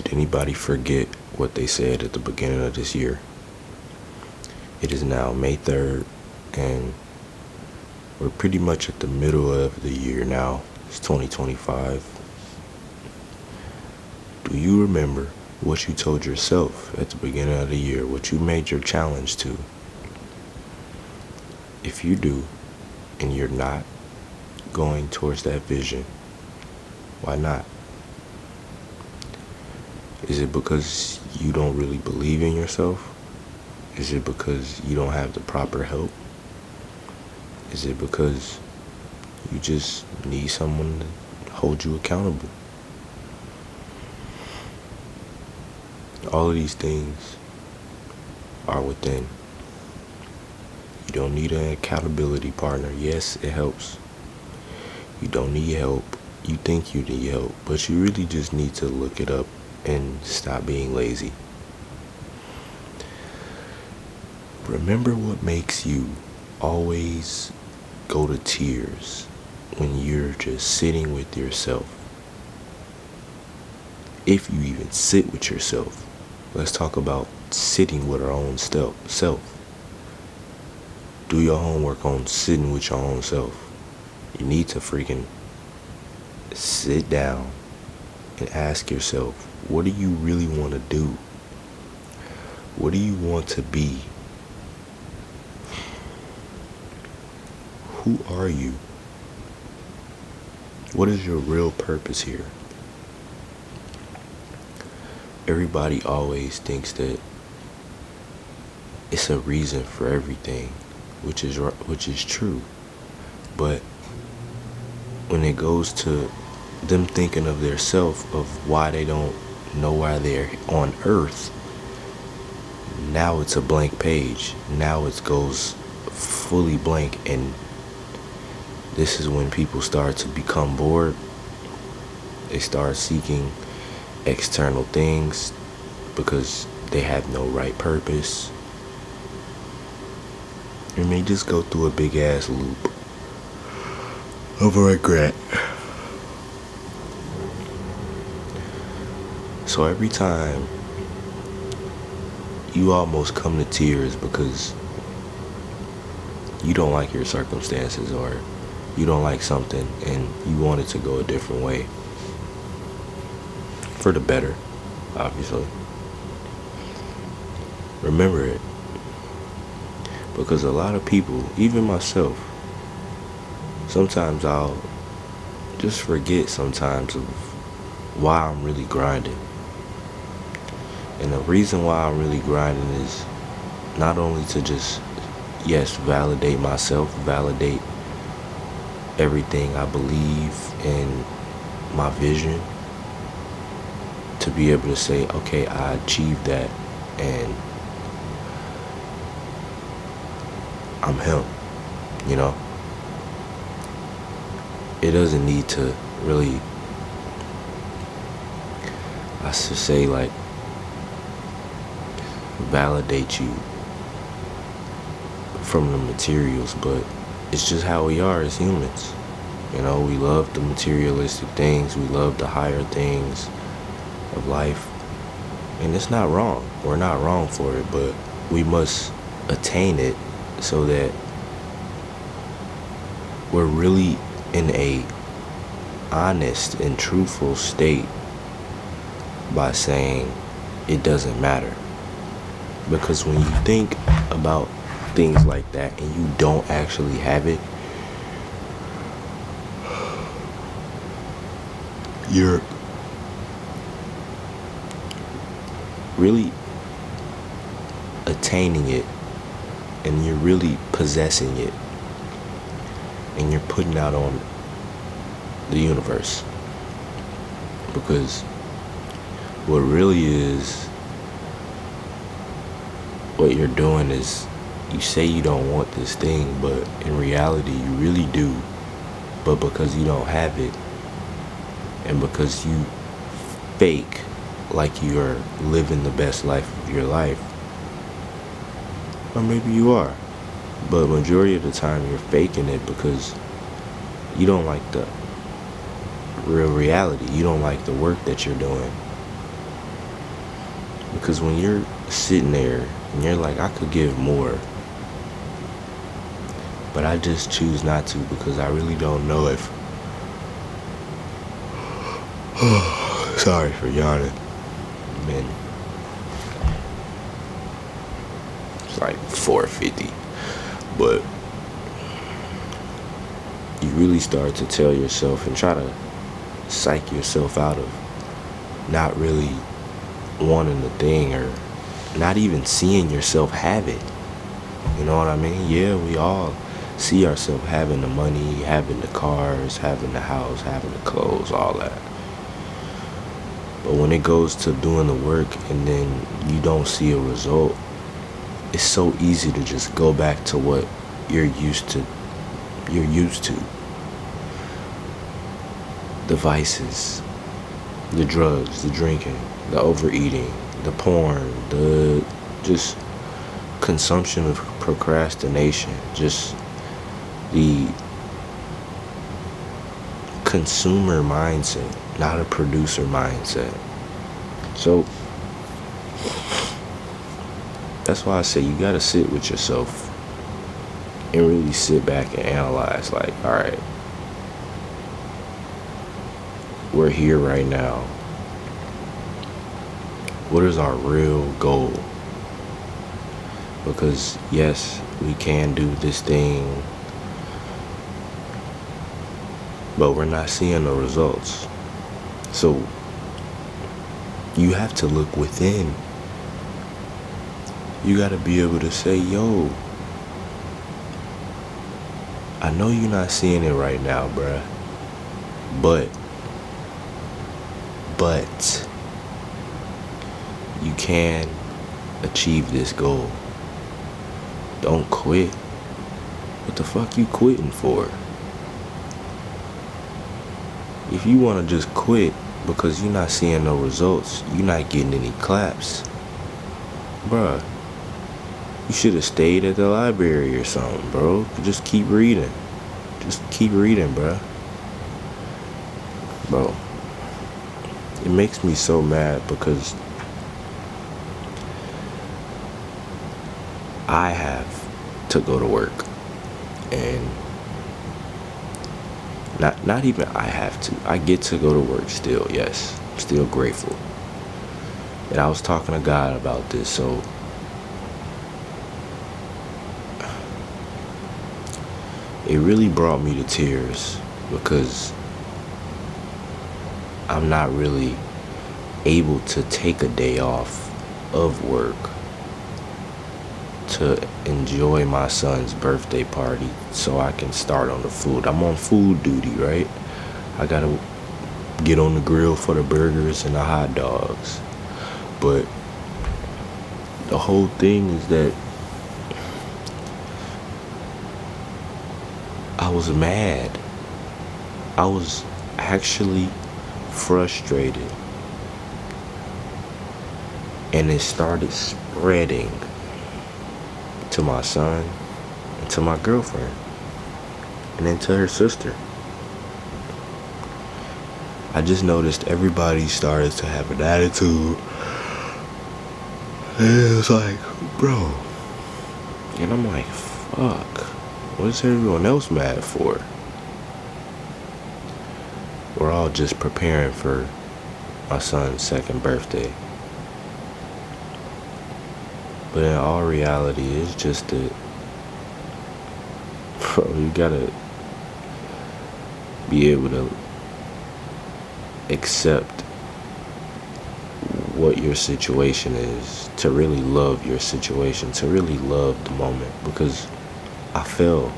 Did anybody forget what they said at the beginning of this year? It is now May 3rd, and we're pretty much at the middle of the year now. It's 2025. Do you remember what you told yourself at the beginning of the year, what you made your challenge to? If you do, and you're not going towards that vision, why not? Is it because you don't really believe in yourself? Is it because you don't have the proper help? Is it because you just need someone to hold you accountable? All of these things are within. You don't need an accountability partner. Yes, it helps. You don't need help. You think you need help, but you really just need to look it up and stop being lazy. Remember what makes you always go to tears when you're just sitting with yourself. If you even sit with yourself. Let's talk about sitting with our own self. Do your homework on sitting with your own self. You need to freaking sit down and ask yourself, what do you really want to do? What do you want to be? Who are you? What is your real purpose here? Everybody always thinks that it's a reason for everything, which is true. But when it goes to them thinking of their self, of why they don't know why they're on earth, now it's a blank page. Now it goes fully blank, and this is when people start to become bored. They start seeking external things because they have no right purpose. And they just go through a big ass loop of regret. So every time you almost come to tears because you don't like your circumstances, or you don't like something and you want it to go a different way, for the better, obviously. Remember it. Because a lot of people, even myself, sometimes I'll just forget sometimes of why I'm really grinding. And the reason why I'm really grinding is not only to just, yes, validate myself, validate everything I believe in, my vision, to be able to say, okay, I achieved that, and I'm him, you know? It doesn't need to really, I should say, like, validate you from the materials, but it's just how we are as humans. You know, we love the materialistic things, we love the higher things of life, and it's not wrong. We're not wrong for it, but we must attain it so that we're really in a honest and truthful state by saying it doesn't matter. Because when you think about things like that and you don't actually have it, you're really attaining it, and you're really possessing it, and you're putting out on the universe. Because what really is, what you're doing is, you say you don't want this thing, but in reality you really do. But because you don't have it, and because you fake like you're living the best life of your life, or maybe you are, but majority of the time you're faking it because you don't like the real reality. You don't like the work that you're doing. Because when you're sitting there and you're like, I could give more, but I just choose not to because I really don't know if. Sorry for yawning. Man, it's like 4:50, but you really start to tell yourself and try to psych yourself out of not really wanting the thing or not even seeing yourself have it. You know what I mean? Yeah, we all see ourselves having the money, having the cars, having the house, having the clothes, all that. But when it goes to doing the work and then you don't see a result, it's so easy to just go back to what you're used to. The vices, the drugs, the drinking, the overeating, the porn, the just consumption of procrastination, just the consumer mindset, not a producer mindset. So that's why I say you gotta sit with yourself and really sit back and analyze, like, all right, we're here right now. What is our real goal? Because yes, we can do this thing, but we're not seeing the results. So you have to look within. You gotta be able to say, yo, I know you're not seeing it right now, bruh, but you can achieve this goal. Don't quit. What the fuck you quitting for? If you want to just quit because you're not seeing no results, you're not getting any claps, bruh, you should have stayed at the library or something, bro. Just keep reading. Just keep reading, bruh. Bro, it makes me so mad because I have to go to work, and not even I have to. I get to go to work still, yes. I'm still grateful. And I was talking to God about this, so it really brought me to tears because I'm not really able to take a day off of work to enjoy my son's birthday party so I can start on the food. I'm on food duty, right? I gotta get on the grill for the burgers and the hot dogs. But the whole thing is that I was mad. I was actually frustrated. And it started spreading to my son and to my girlfriend and then to her sister. I just noticed everybody started to have an attitude. And it was like, bro. And I'm like, fuck. What is everyone else mad for? We're all just preparing for my son's second birthday. But in all reality, it's just that, bro, you gotta be able to accept what your situation is, to really love your situation, to really love the moment. Because I fell.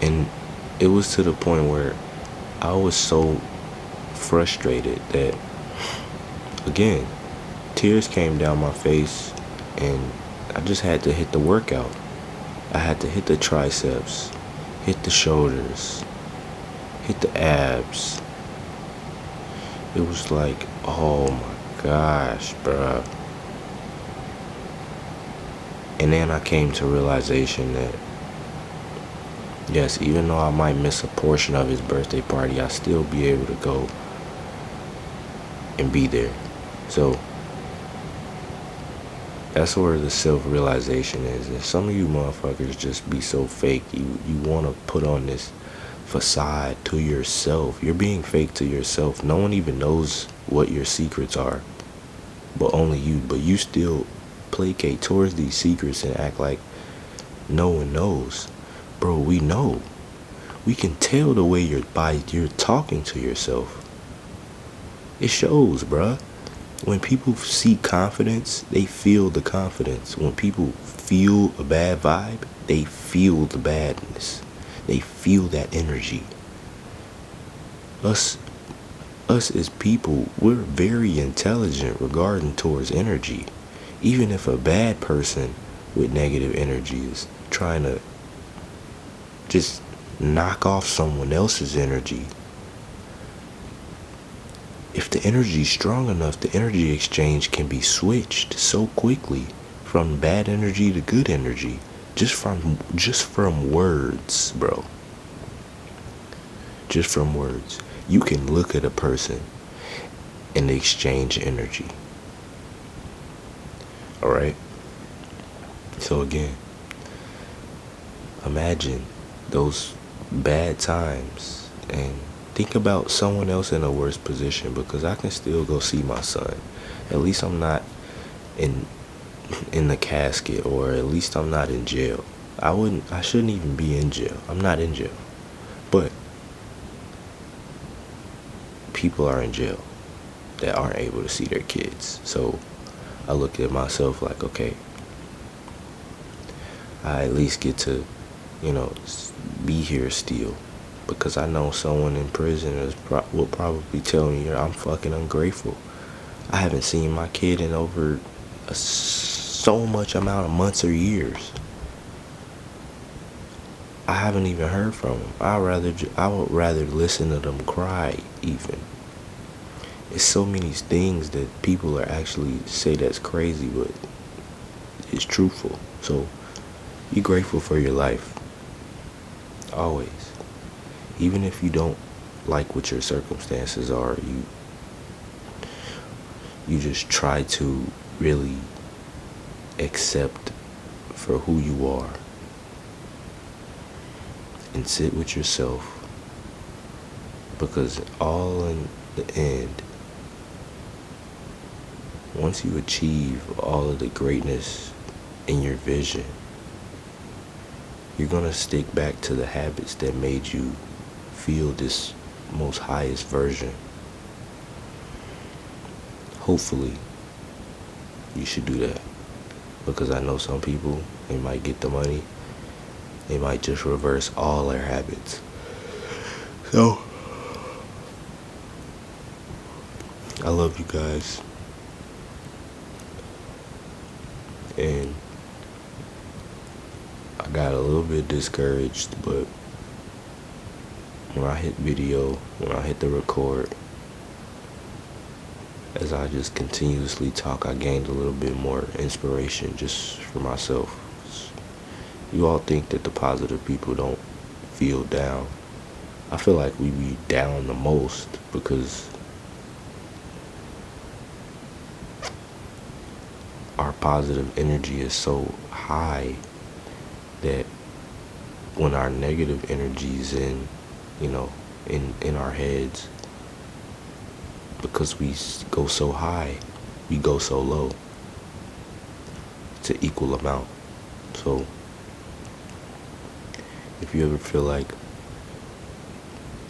And it was to the point where I was so frustrated that, again, tears came down my face and I just had to hit the workout. I had to hit the triceps, hit the shoulders, hit the abs. It was like, oh my gosh, bruh. And then I came to realization that, yes, even though I might miss a portion of his birthday party, I'll still be able to go and be there. So that's where the self-realization is. And some of you motherfuckers just be so fake. You want to put on this facade to yourself. You're being fake to yourself. No one even knows what your secrets are, but only you. But you still placate towards these secrets and act like no one knows. Bro, we know. We can tell the way you're talking to yourself. It shows, bruh. When people see confidence, they feel the confidence. When people feel a bad vibe, they feel the badness. They feel that energy. Us as people, we're very intelligent regarding towards energy. Even if a bad person with negative energy is trying to just knock off someone else's energy, if the energy is strong enough, the energy exchange can be switched so quickly from bad energy to good energy just from words, bro. Just from words. You can look at a person and exchange energy. All right? So again, imagine those bad times and think about someone else in a worse position, because I can still go see my son. At least I'm not in the casket, or at least I'm not in jail. I shouldn't even be in jail. I'm not in jail. But people are in jail that aren't able to see their kids. So I look at myself like, okay, I at least get to, be here still. Because I know someone in prison will probably tell me, I'm fucking ungrateful. I haven't seen my kid in over so much amount of months or years. I haven't even heard from them. I would rather listen to them cry even. It's so many things that people are actually say that's crazy, but it's truthful. So be grateful for your life. Always. Even if you don't like what your circumstances are, you just try to really accept for who you are and sit with yourself, because all in the end, once you achieve all of the greatness in your vision, you're gonna stick back to the habits that made you feel this most highest version. Hopefully you should do that, because I know some people, they might get the money, they might just reverse all their habits. So I love you guys, and I got a little bit discouraged, but when I hit the record, as I just continuously talk, I gained a little bit more inspiration just for myself. You all think that the positive people don't feel down. I feel like we be down the most, because our positive energy is so high that when our negative energy is in our heads, because we go so high, we go so low. It's an equal amount. So if you ever feel like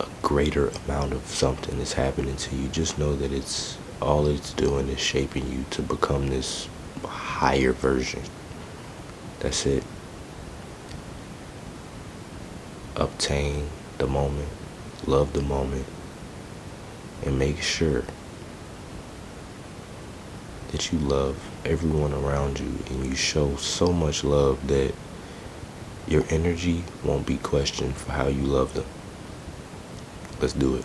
a greater amount of something is happening to you, just know that all it's doing is shaping you to become this higher version. That's it. Obtain the moment, love the moment, and make sure that you love everyone around you, and you show so much love that your energy won't be questioned for how you love them. Let's do it.